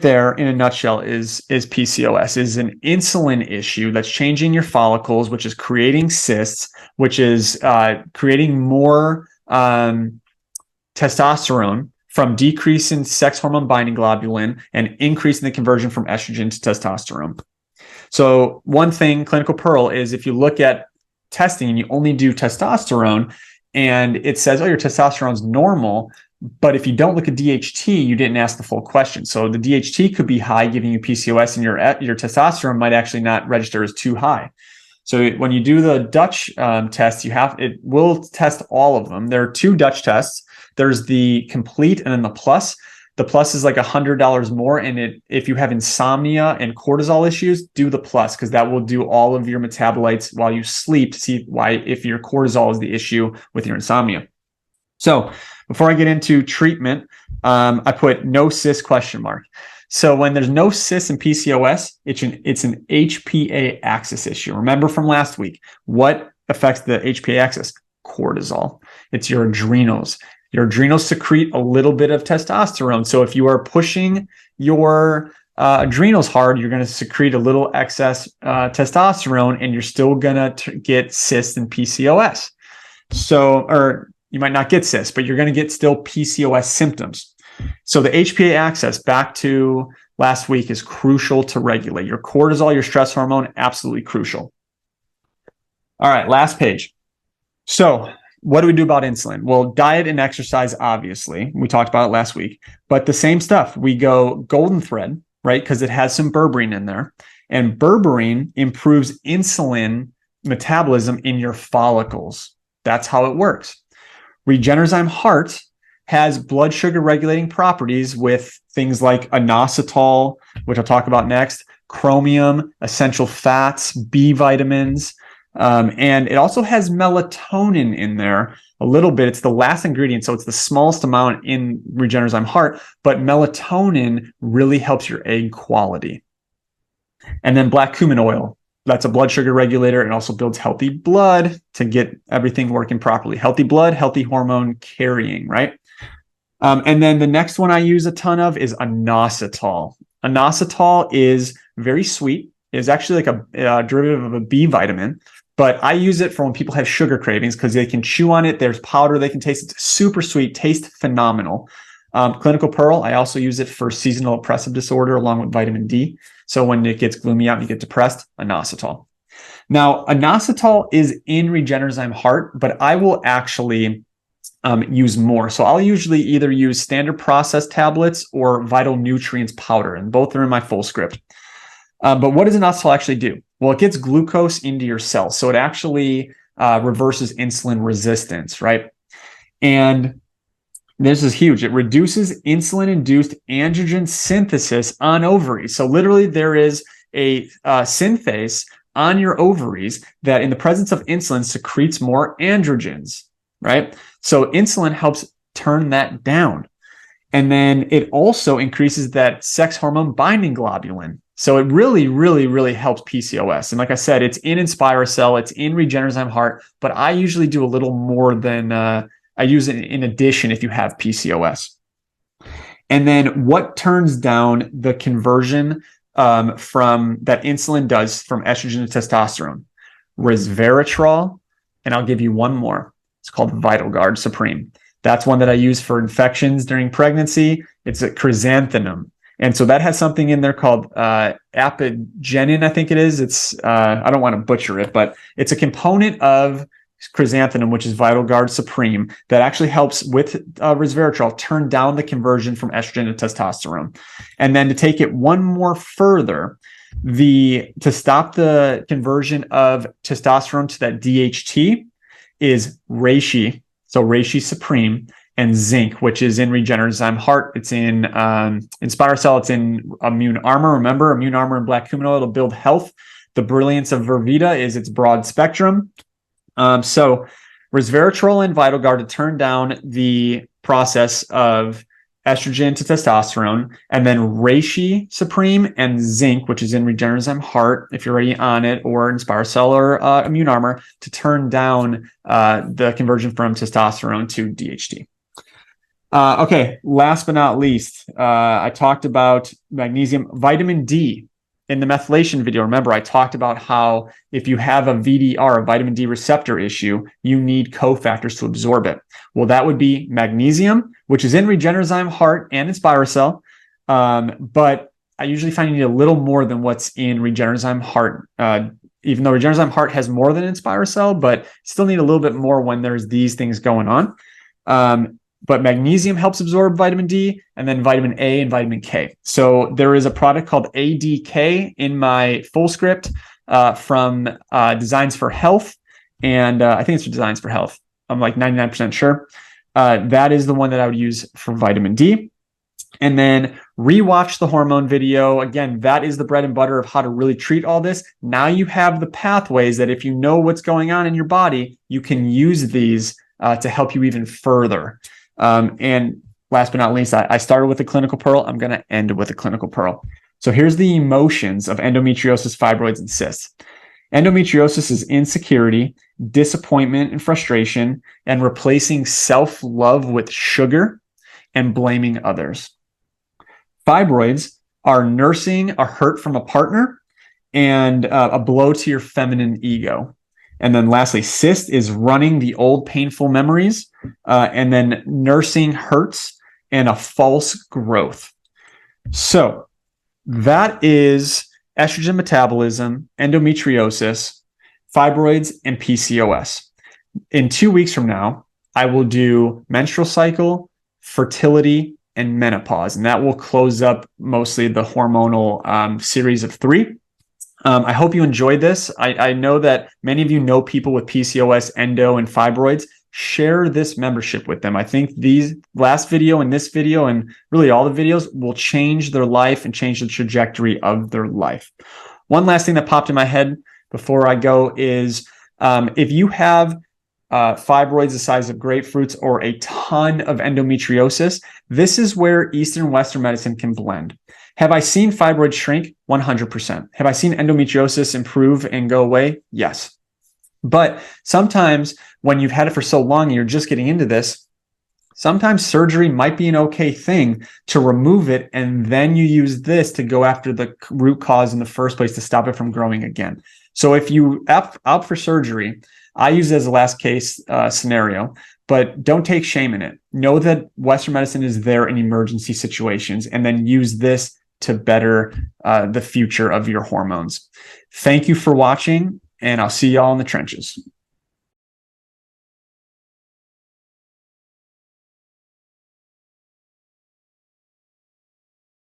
there in a nutshell is PCOS, is an insulin issue that's changing your follicles, which is creating cysts, which is creating more testosterone from decreasing sex hormone binding globulin and increasing the conversion from estrogen to testosterone. So one thing, Clinical Pearl, is if you look at testing and you only do testosterone and it says, oh, your testosterone's normal, but if you don't look at DHT, you didn't ask the full question. So the DHT could be high, giving you PCOS, and your testosterone might actually not register as too high. So when you do the Dutch test, it will test all of them. There are 2 Dutch tests. There's the complete and then the plus. The plus is like $100 more. And if you have insomnia and cortisol issues, do the plus, because that will do all of your metabolites while you sleep to see if your cortisol is the issue with your insomnia. So before I get into treatment, I put no cyst ? So when there's no cyst in PCOS, it's an HPA axis issue. Remember from last week, what affects the HPA axis? Cortisol. It's your adrenals. Your adrenals secrete a little bit of testosterone. So if you are pushing your adrenals hard, you're going to secrete a little excess testosterone, and you're still going to get cysts and PCOS. Or you might not get cysts, but you're going to get still PCOS symptoms. So the HPA axis, back to last week, is crucial to regulate. Your cortisol, your stress hormone, absolutely crucial. All right, last page. So what do we do about insulin? Well, diet and exercise, obviously. We talked about it last week. But the same stuff. We go golden thread, right? Because it has some berberine in there. And berberine improves insulin metabolism in your follicles. That's how it works. Regenerozyme Heart has blood sugar regulating properties with things like inositol, which I'll talk about next, chromium, essential fats, B vitamins, and it also has melatonin in there a little bit. It's the last ingredient, so it's the smallest amount in Regenerozyme Heart, but melatonin really helps your egg quality. And then black cumin oil. That's a blood sugar regulator and also builds healthy blood to get everything working properly. Healthy blood, healthy hormone carrying, right? And then the next one I use a ton of is inositol. Inositol is very sweet. It's actually like a derivative of a B vitamin, but I use it for when people have sugar cravings because they can chew on it. There's powder they can taste. It's super sweet, tastes phenomenal. Clinical Pearl, I also use it for seasonal depressive disorder along with vitamin D. So when it gets gloomy out and you get depressed, inositol. Now, inositol is in Regenerozyme Heart, but I will actually use more. So I'll usually either use standard processed tablets or vital nutrients powder, and both are in my full script. But what does inositol actually do? Well, it gets glucose into your cells. So it actually reverses insulin resistance, right? And this is huge. It reduces insulin-induced androgen synthesis on ovaries. So literally there is a synthase on your ovaries that in the presence of insulin secretes more androgens, right? So insulin helps turn that down. And then it also increases that sex hormone binding globulin. So it really, really, really helps PCOS. And like I said, it's in InspireCell, it's in Regenerozyme Heart, but I usually do a little more than I use it in addition if you have PCOS. And then what turns down the conversion from that insulin does from estrogen to testosterone? Resveratrol, and I'll give you one more. It's called VitalGuard Supreme. That's one that I use for infections during pregnancy. It's a chrysanthemum. And so that has something in there called apigenin, I think it is. It's I don't want to butcher it, but it's a component of chrysanthemum, which is VitalGuard Supreme, that actually helps with resveratrol turn down the conversion from estrogen to testosterone. And then to take it one more further, to stop the conversion of testosterone to that DHT is reishi. So reishi Supreme, and zinc, which is in Regenerozyme Heart. It's in InspireCell. It's in Immune Armor. Remember, Immune Armor and black cumin oil, it'll build health. The brilliance of Vervita is its broad spectrum. So resveratrol and VitalGuard to turn down the process of estrogen to testosterone, and then reishi Supreme and zinc, which is in Regenerozyme Heart, if you're already on it, or InspireCell or Immune Armor, to turn down the conversion from testosterone to DHT. Okay, last but not least, I talked about magnesium, vitamin D in the methylation video. Remember, I talked about how if you have a VDR, a vitamin D receptor issue, you need cofactors to absorb it. Well, that would be magnesium, which is in Regenerozyme Heart and in Spiracell. But I usually find you need a little more than what's in Regenerozyme Heart. Even though Regenerozyme Heart has more than in Spiracell, but still need a little bit more when there's these things going on. But magnesium helps absorb vitamin D, and then vitamin A and vitamin K. So there is a product called ADK in my full script from Designs for Health. And I think it's for Designs for Health. I'm like 99% sure. That is the one that I would use for vitamin D. And then rewatch the hormone video. Again, that is the bread and butter of how to really treat all this. Now you have the pathways that if you know what's going on in your body, you can use these to help you even further. And last but not least, I started with a clinical pearl. I'm going to end with a clinical pearl. So here's the emotions of endometriosis, fibroids, and cysts. Endometriosis is insecurity, disappointment, and frustration, and replacing self-love with sugar and blaming others. Fibroids are nursing a hurt from a partner and a blow to your feminine ego. And then lastly, cyst is running the old painful memories and then nursing hurts and a false growth. So that is estrogen metabolism, endometriosis, fibroids, and PCOS. In 2 weeks from now, I will do menstrual cycle, fertility, and menopause, and that will close up mostly the hormonal series of 3. I hope you enjoyed this. I know that many of you know people with PCOS, endo, and fibroids. Share this membership with them. I think these last video and this video and really all the videos will change their life and change the trajectory of their life. One last thing that popped in my head before I go is if you have fibroids the size of grapefruits or a ton of endometriosis, this is where Eastern and Western medicine can blend. Have I seen fibroids shrink? 100%. Have I seen endometriosis improve and go away? Yes. But sometimes when you've had it for so long and you're just getting into this, sometimes surgery might be an okay thing to remove it, and then you use this to go after the root cause in the first place to stop it from growing again. So if you opt for surgery, I use it as a last case scenario, but don't take shame in it. Know that Western medicine is there in emergency situations, and then use this to better the future of your hormones. Thank you for watching, and I'll see y'all in the trenches.